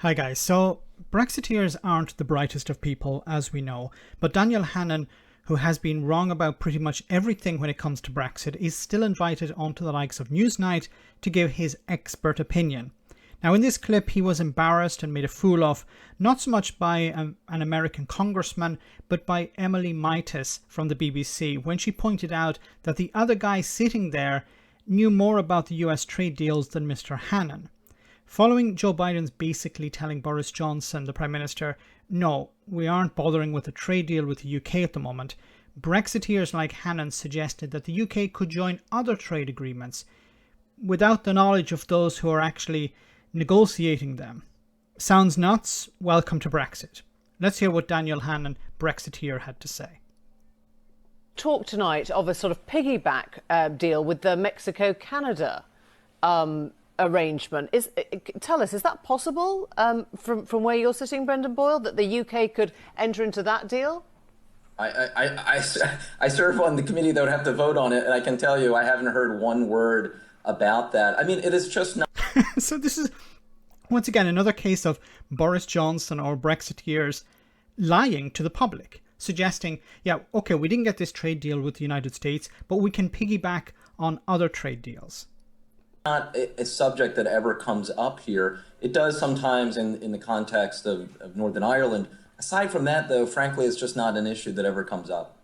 Hi guys, so Brexiteers aren't the brightest of people, as we know, but Daniel Hannan, who has been wrong about pretty much everything when it comes to Brexit, is still invited onto the likes of Newsnight to give his expert opinion. Now in this clip he was embarrassed and made a fool of, not so much by an American congressman, but by Emily Mitis from the BBC, when she pointed out that the other guy sitting there knew more about the US trade deals than Mr. Hannan. Following Joe Biden's basically telling Boris Johnson, the Prime Minister, no, we aren't bothering with a trade deal with the UK at the moment, Brexiteers like Hannan suggested that the UK could join other trade agreements without the knowledge of those who are actually negotiating them. Sounds nuts? Welcome to Brexit. Let's hear what Daniel Hannan, Brexiteer, had to say. Talk tonight of a sort of piggyback deal with the Mexico-Canada arrangement. Tell us, is that possible from where you're sitting, Brendan Boyle, that the UK could enter into that deal? I serve on the committee that would have to vote on it, and I can tell you I haven't heard one word about that. I mean, it is just not... So this is, once again, another case of Boris Johnson or Brexiteers lying to the public, suggesting, yeah, okay, we didn't get this trade deal with the United States, but we can piggyback on other trade deals. Not a subject that ever comes up here. It does sometimes in the context of Northern Ireland. Aside from that, though, frankly, it's just not an issue that ever comes up.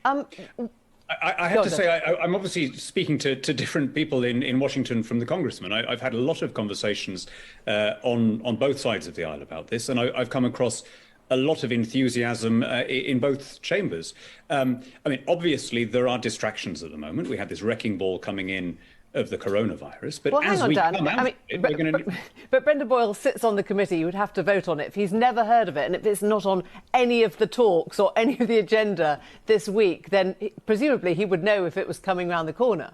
I have to say, I'm obviously speaking to different people in Washington from the congressman. I've had a lot of conversations on both sides of the aisle about this, and I've come across a lot of enthusiasm in both chambers. I mean, obviously, there are distractions at the moment. We had this wrecking ball coming in of the coronavirus, but as we come out of it, we're going to... But Brendan Boyle sits on the committee. You would have to vote on it. If he's never heard of it, and if it's not on any of the talks or any of the agenda this week, then presumably he would know if it was coming round the corner.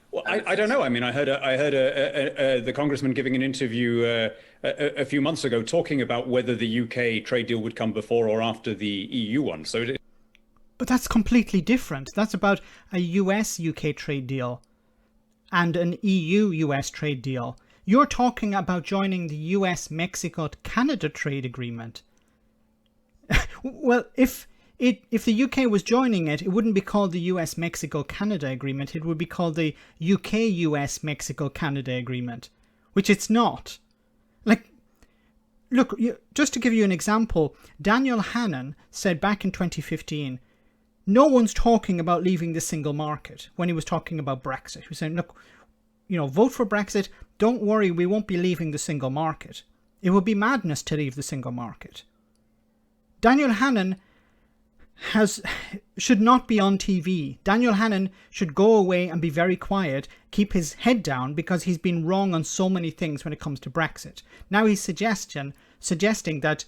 Well, I don't know. I mean, I heard the congressman giving an interview a few months ago talking about whether the UK trade deal would come before or after the EU one. But that's completely different. That's about a US-UK trade deal and an EU-US trade deal. You're talking about joining the US-Mexico-Canada trade agreement. Well, if the UK was joining it, it wouldn't be called the US-Mexico-Canada agreement. It would be called the UK-US-Mexico-Canada agreement, which it's not. Like, look, just to give you an example, Daniel Hannan said back in 2015, no one's talking about leaving the single market when he was talking about Brexit. He was saying, look, vote for Brexit. Don't worry, we won't be leaving the single market. It would be madness to leave the single market. Daniel Hannan should not be on TV. Daniel Hannan should go away and be very quiet, keep his head down, because he's been wrong on so many things when it comes to Brexit. Now he's suggesting that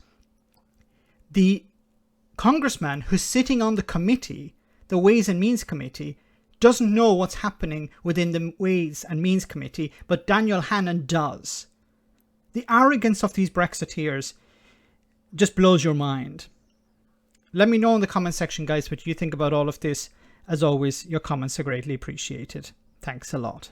the congressman who's sitting on the committee, the Ways and Means Committee, doesn't know what's happening within the Ways and Means Committee, but Daniel Hannan does. The arrogance of these Brexiteers just blows your mind. Let me know in the comment section, guys, what you think about all of this. As always, your comments are greatly appreciated. Thanks a lot.